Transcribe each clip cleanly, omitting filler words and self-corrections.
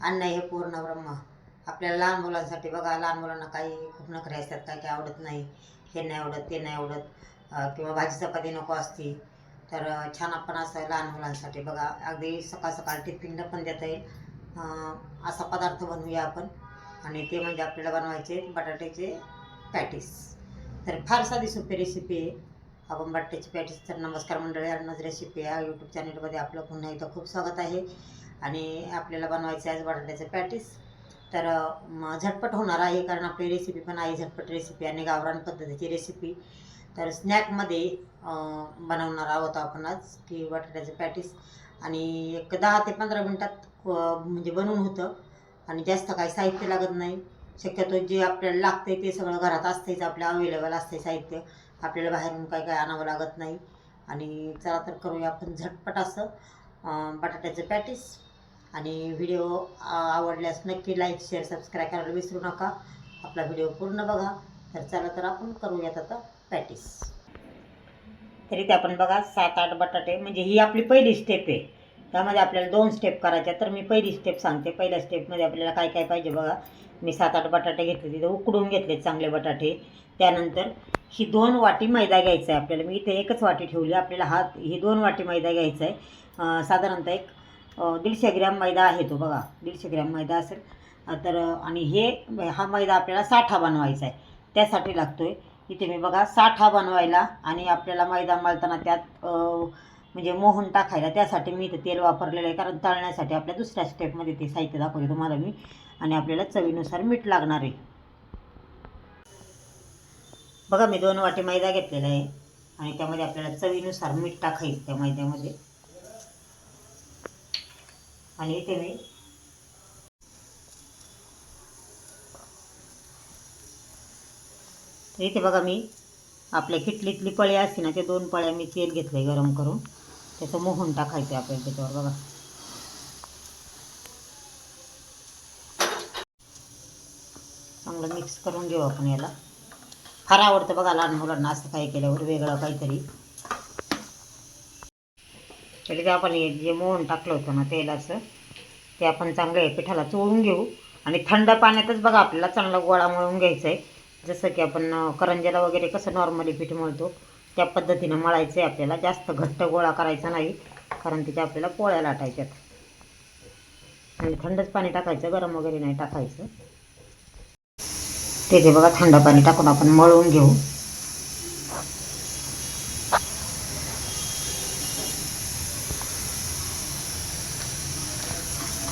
अन्न हे पूर्ण ब्रह्म. आपल्याला लहान मुलांसाठी बघा, लहान मुलांना काही खूप नखरे असतात, काय काय आवडत नाही, हे नाही आवडत ते नाही आवडत, किंवा भाजी चपाती नको असती. तर छान आपण असं लहान मुलांसाठी बघा अगदी सकाळ सकाळ टिफिनला पण देता येईल असा पदार्थ बनवूया आपण. आणि ते म्हणजे आपल्याला बनवायचे बटाट्याचे पॅटीस. तर फार साधी सोपी रेसिपी आहे. आपण बटाट्याची पॅटीस. तर नमस्कार मंडळी, अन्नज रेसिपी या यूट्यूब चॅनलमध्ये आपलं पुन्हा एकदा खूप स्वागत आहे. आणि आपल्याला बनवायचे आज बटाट्याचे पॅटीस. तर झटपट होणार आहे, कारण आपली रेसिपी पण आहे झटपट रेसिपी आणि गावरान पद्धतीची रेसिपी. तर स्नॅकमध्ये बनवणार आहोत आपण आज की बटाट्याचे पॅटीस. आणि एक 10 ते 15 मिनटात म्हणजे बनवून होतं आणि जास्त काही साहित्य लागत नाही. शक्यतो जे आपल्याला लागते ते सगळं घरात असतेच, आपल्या अवेलेबल असते साहित्य. आपल्याला बाहेरून काही काय आणावं लागत नाही. आणि चला तर करूया आपण झटपट असं बटाट्याचं पॅटीस. आणि व्हिडिओ आवडल्यास नक्की लाईक शेअर सबस्क्राईब करायला विसरू नका. आपला व्हिडिओ पूर्ण बघा. तर चला तर आपण करूयात आता पॅटीस. तरी ते आपण बघा 7-8 बटाटे, म्हणजे ही आपली पहिली स्टेप आहे. त्यामध्ये आपल्याला 2 स्टेप करायच्या. तर मी पहिली स्टेप सांगते. पहिल्या स्टेपमध्ये आपल्याला काय काय पाहिजे बघा. मी 7-8 बटाटे घेतले, तिथे उकडून घेतले चांगले बटाटे. त्यानंतर ही 2 वाटी मैदा घ्यायचा आहे आपल्याला. मी इथे एकच वाटी ठेवली. आपल्याला ही 2 वाटी मैदा घ्यायचा आहे. साधारणतः एक 150 ग्रॅम मैदा आहे तो बघा. 150 ग्रॅम मैदा असेल तर. आणि हा मैदा आपल्याला साठा बनवायचा आहे, त्यासाठी लागतो आहे. इथे मी बघा साठा बनवायला आणि आपल्याला मैदा मळताना त्यात म्हणजे मोहन टाकायला, त्यासाठी मी इथे तेल वापरलेलं आहे. कारण तळण्यासाठी आपल्या दुसऱ्या स्टेपमध्ये ते साहित्य दाखवते तुम्हाला मी. आणि आपल्याला चवीनुसार मीठ लागणार आहे. बघा मी 2 वाटी मैदा घेतलेला आहे आणि त्यामध्ये आपल्याला चवीनुसार मीठ टाकायचं त्या मैद्यामध्ये. आणि इथे मी इथे बघा मी आपल्या किटलीतली पळी असते ना, ते 2 पळ्या मी तेल घेतलं गरम करून. त्याचं मोहन टाकायचं आपल्याला त्याच्यावर बघा. चांगलं मिक्स करून घेऊ आपण याला. फार आवडतं बघा लहान मुलांना असं काही केल्यावर, वेगळं काहीतरी. तरी ते आपण जे मोहन टाकलं होतं ना तेलाचं, ते आपण चांगलं पिठाला चोळून घेऊ. आणि थंड पाण्यातच बघा आपल्याला चांगला गोळा मळून घ्यायचा आहे. जसं की आपण करंज्याला वगैरे कसं नॉर्मली पीठ मळतो त्या पद्धतीनं मळायचं आहे आपल्याला. जास्त घट्ट गोळा करायचा नाही, कारण तिथे आपल्याला पोळ्या लाटायच्यात. आणि थंडच पाणी टाकायचं, गरम वगैरे नाही टाकायचं. ते बघा थंड पाणी टाकून आपण मळून घेऊ.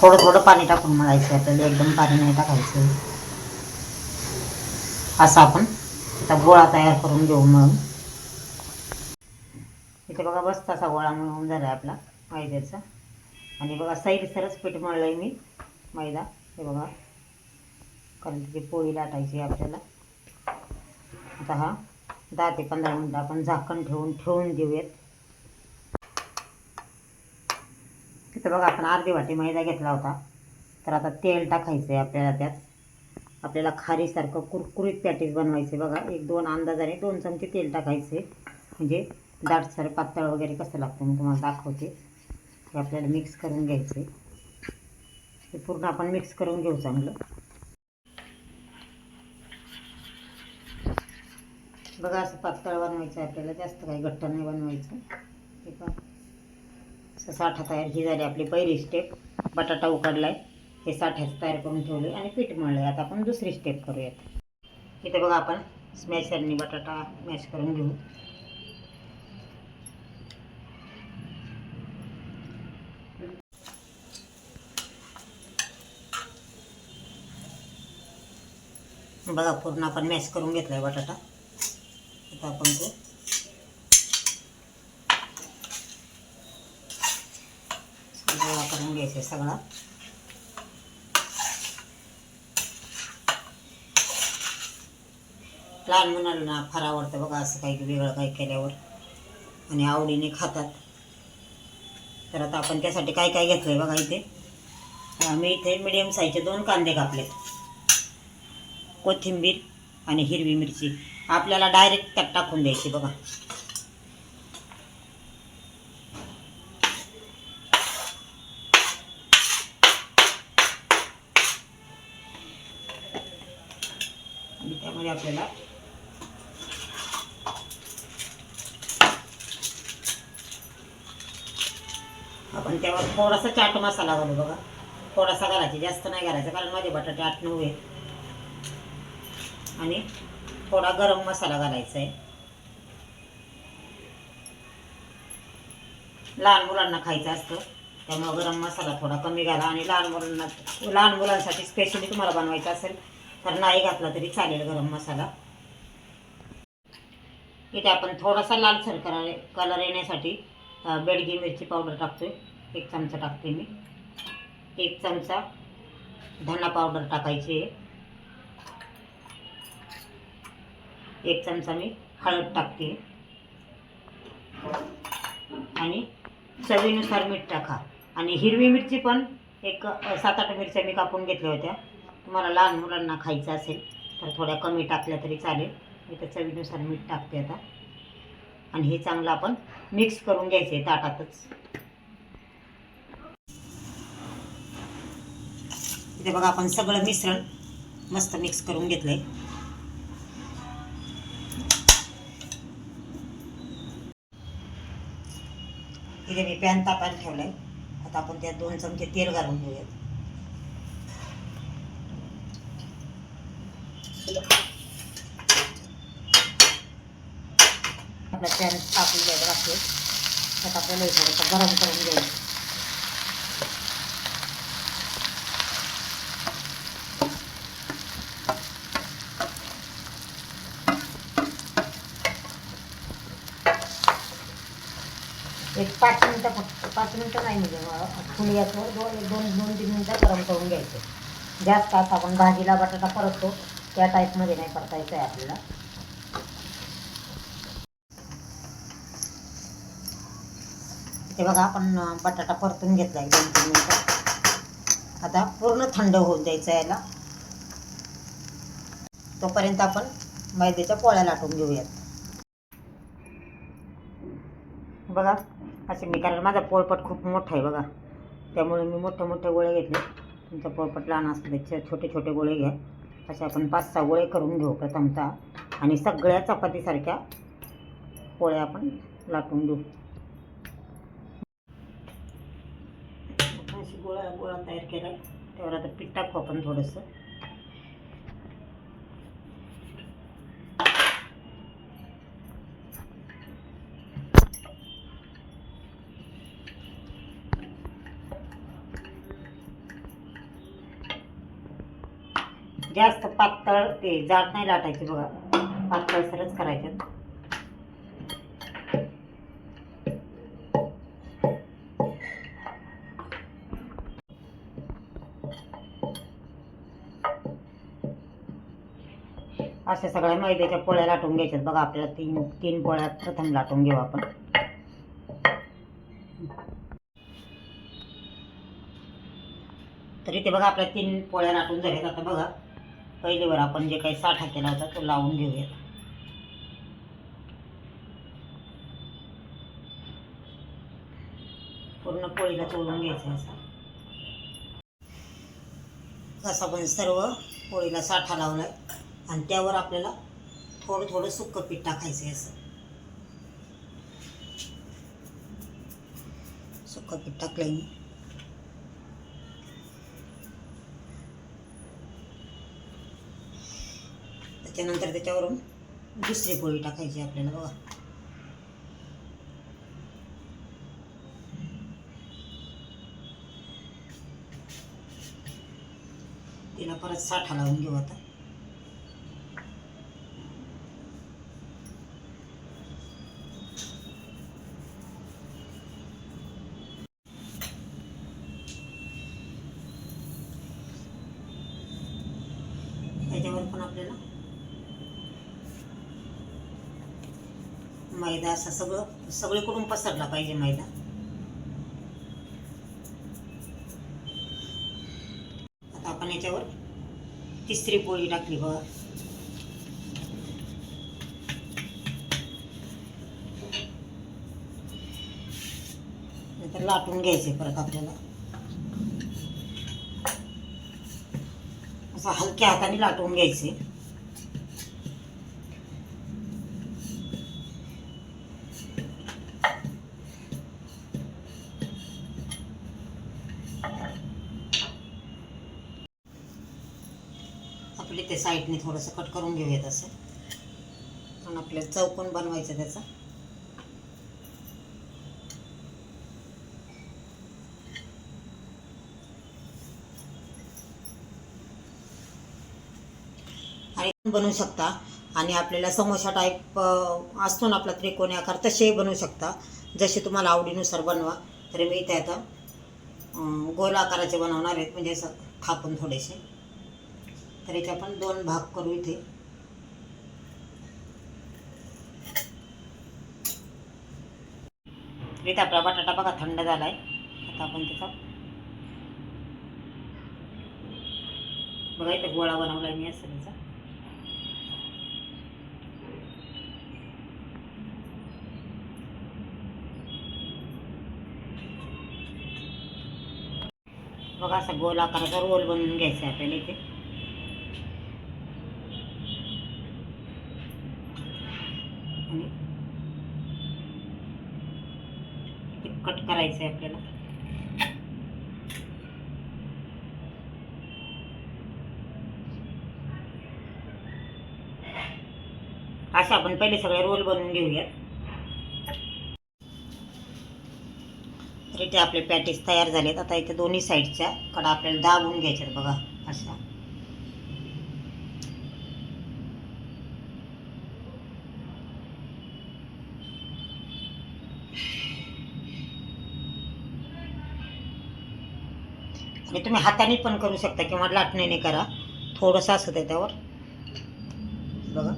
थोडं थोडं पाणी टाकून मळायचं आपल्याला, एकदम पाणी नाही टाकायचं. असा आपण आता गोळा तयार करून घेऊ. मग इथे बघा बस तसा गोळा मळून झाला आहे आपला मैद्याचा. आणि बघा सैलसरच पीठ मळलं आहे मी मैदा. हे बघा, कारण तिची पोळी लाटायची आपल्याला. आता हा 10 ते 15 मिनटं आपण झाकण ठेवून देऊयात. तिथं बघा आपण अर्धी वाटी मैदा घेतला होता. तर आता तेल टाकायचं आहे आपल्याला त्यात. आपल्याला खारीसारखं कुरकुरीत पॅटीस बनवायचे बघा. 1-2 अंदाजाने 2 चमचे तेल टाकायचे. म्हणजे दाटसर पातळ वगैरे कसं लागतं मी तुम्हाला दाखवते. हे आपल्याला मिक्स करून घ्यायचं. हे पूर्ण आपण मिक्स करून घेऊ चांगलं. बघा असं पातळ बनवायचं आपल्याला, जास्त काही घट्ट नाही बनवायचं. हे पहा असं साठा तयार ही झाली आपली पहिली स्टेप. बटाटा उकडलाय, हे साठ्याचं तयार करून ठेवले आणि पीठ मळलं. आता आपण दुसरी स्टेप करूयात. इथे बघा आपण स्मॅशरनी बटाटा मॅश करून घेऊ. बघा पूर्ण आपण मॅश करून घेतलाय बटाटा. आता आपण तो गोळा करून घ्यायचा सगळा. लहान मुलांना फार आवडतं बघा असं काही वेगळं काही केल्यावर, आणि आवडीने खातात. तर आता आपण त्यासाठी काय काय घेतलं आहे बघा. इथे मी मिडियम साईजचे 2 कांदे कापले, कोथिंबीर आणि हिरवी मिरची आपल्याला डायरेक्ट त्यात टाकून द्यायची बघा. त्याच्यामध्ये आपल्याला आपण त्यावर थोडासा चाट मसाला घालू बघा. थोडासा घालायचा, जास्त नाही घालायचा, कारण माझे बटाटे 8-9 आहेत. आणि थोडा गरम मसाला घालायचा आहे. लहान मुलांना खायचं असतं त्यामुळे गरम मसाला थोडा कमी घाला. आणि लहान मुलांसाठी स्पेशली तुम्हाला बनवायचं असेल तर नाही घातला तरी चालेल गरम मसाला. इथे आपण थोडासा लालसर कलर येण्यासाठी बेडगी मिरची पावडर टाकतोय. 1 चमचा टाकते मी. 1 चमचा धना पावडर टाकायची आहे. 1 चमचा मी हळद टाकते. आणि चवीनुसार मीठ टाका. आणि हिरवी मिरची पण एक 7-8 मिरच्या मी कापून घेतल्या होत्या. तुम्हाला लहान मुलांना खायचं असेल तर थोड्या कमी टाकल्या तरी चालेल. मी तर चवीनुसार मीठ टाकते आता. आणि हे चांगलं आपण मिक्स करून घ्यायचं आहे ताटातच. इथे बघा आपण सगळं मिश्रण मस्त मिक्स करून घेतलंय. इथे मी पॅन तापायला ठेवलाय. आता आपण त्यात 2 चमचे तेल घालून घेऊयात. आपला पॅन तापून घ्यायला लागतो. त्यात आपल्याला थोडंसं गरम करून घ्यायचं. एक 5 मिनटं फक्त, 5 मिनटं नाही म्हणजे फुल गॅसवर 2-3 मिनटं गरम करून घ्यायचं. जास्त आता आपण भाजीला बटाटा परततो त्या टाईपमध्ये नाही परतायचं आहे आपल्याला. ते बघा आपण बटाटा परतून घेतला 1-2-3 मिनटं. आता पूर्ण थंड होऊन द्यायचं याला. तोपर्यंत आपण मैद्याच्या पोळ्या लाटून घेऊयात. बघा असे मी, कारण माझा पोळपट खूप मोठा आहे बघा, त्यामुळे मी मोठे गोळे घेतले. तुमचा पोळपट लहान असतो त्याचे छोटे गोळे घ्या. असे आपण 5-6 गोळे करून घेऊ प्रथमतः. आणि सगळ्या चपातीसारख्या पोळ्या आपण लाटून घेऊ. अशी गोळा तयार केला आहे. त्यावर आता पीठ टाकू आपण थोडंसं. जास्त पातळ ते जाड नाही लाटायचे बघा, पातळसरच करायचे. अशा सगळ्या मैद्याच्या पोळ्या लाटून घ्यायच्यात बघा. आपल्याला 3 पोळ्या प्रथम लाटून घेऊ आपण. तर इथे बघा आपल्या 3 पोळ्या लाटून झाल्यात. आता बघा पहिलीवर आपण जे काही साठा केला होता तो लावून घेऊया. पूर्ण पोळीला चोळून घ्यायचं असं आपण सर्व पोळीला साठा लावलाय. आणि त्यावर आपल्याला थोडं सुक्कं पीठ टाकायचं आहे. असं सुक्कं पीठ टाकलंय मी. त्याच्यानंतर त्याच्यावरून दुसरी पोळी टाकायची आपल्याला बघा. तिला परत साठा लावून घेऊ आता. त्याच्यावर पण आपल्याला मैदा असा सगळीकडून पसरला पाहिजे मैदा. आता आपण याच्यावर तिसरी पोळी टाकली बघा. नंतर लाटून घ्यायचे परत आपल्याला. असं हलक्या हाताने लाटून घ्यायचे. आपले ते साईडने थोडंसं कट करून घेऊयात असं, पण आपल्याला चौकोन बनवायचं त्याचा. आणि बनवू शकता. आणि आपल्याला समोसा टाईप असतो ना आपला त्रिकोणी आकार, तसेही बनवू शकता. जसे तुम्हाला आवडीनुसार बनवा. तर मी इथे आता गोल आकाराचे बनवणार आहेत, म्हणजे असं थापून थोडेसे. तर याचे आपण 2 भाग करू इथे. इथे आपला बटाटा बघा थंड झाला आहे. आता आपण त्याचा बघा इथे गोळा बनवला आहे मी असं त्याचा. बघा असा गोल आकाराचा रोल बनवून घ्यायचा आहे आपल्याला इथे. आणि कट करायचं आहे आपल्याला. असं आपण पहिले सगळे रोल बनवून घेऊयात. तर इथे आपले पॅटीस तयार झालेत. आता इथे दोन्ही साईडच्या कडा आपल्याला दाबून घ्यायच्यात बघा अशा. आणि तुम्ही हाताने पण करू शकता किंवा लाटण्याने करा. थोडंसं असं त्याच्यावर बघा.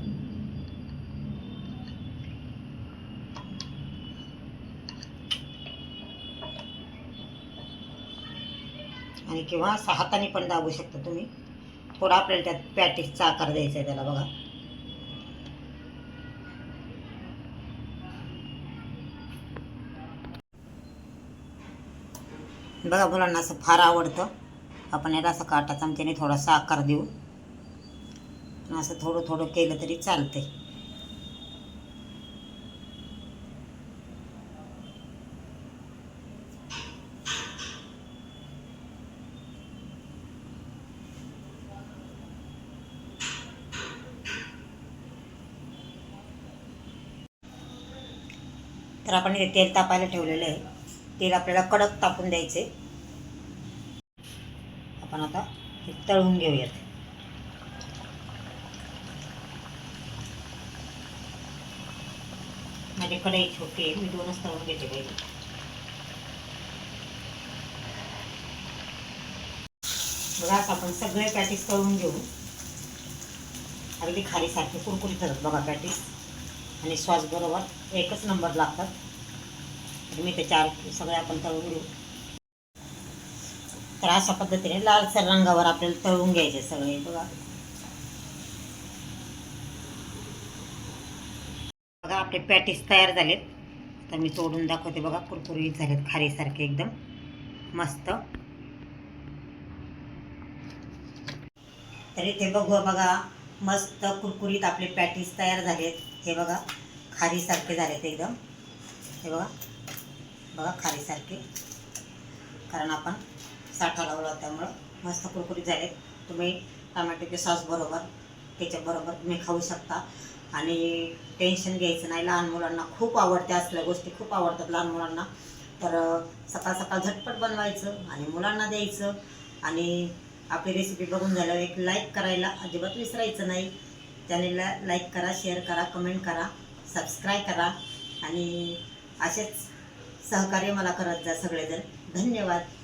आणि किंवा असं हाताने पण दाबू शकता तुम्ही. थोडा आपल्याला त्यात पॅटीसचा आकार द्यायचा आहे त्याला बघा. बघा मुलांना असं फार आवडतं. आपण याला असं काटा चमच्याने थोडासा आकार देऊ. असं थोडं थोडं केलं तरी चालतंय. तर आपण इथे तेल तापायला ठेवलेलं आहे. तेल आपल्याला कडक तापून द्यायचे. आपण आता हे तळून घेऊयात. माझी कढई छोटी आहे, मी 2च तळून घेते पहिले. बघा आता आपण सगळे पॅटीस तळून घेऊ. अगदी खारीसारखे कुरकुरीत होतात बघा पॅटीस. आणि सॉस बरोबर एकच नंबर लागतात. तर मी ते 4 सगळे आपण तळून घेऊ. तर अशा पद्धतीने लालसर रंगावर आपल्याला तळून घ्यायचे सगळे बघा. बघा आपले पॅटीस तयार झालेत. तर मी तोडून दाखवते बघा. कुरकुरीत झालेत, खारीसारखे एकदम मस्त. तर इथे बघू बघा, मस्त कुरकुरीत आपले पॅटीस तयार झालेत. हे बघा खारीसारखे झालेत एकदम. हे बघा बघा खारीसारखे, कारण आपण साठा लावला त्यामुळं मस्त कुरकुरीत झालेत. तुम्ही टमॅटोच्या सॉस बरोबर त्याच्याबरोबर तुम्ही खाऊ शकता. आणि टेन्शन घ्यायचं नाही. लहान मुलांना खूप आवडते, असल्या गोष्टी खूप आवडतात लहान मुलांना. तर सकाळ सकाळ झटपट बनवायचं आणि मुलांना द्यायचं. आणि आपली रेसिपी बघून झाल्यावर एक लाईक करायला अजिबात विसरायचं नाही. चॅनेलला लाईक करा, शेअर करा, कमेंट करा, सबस्क्राईब करा. आणि असेच सहकार्य मला करत जा सगळेजण. धन्यवाद.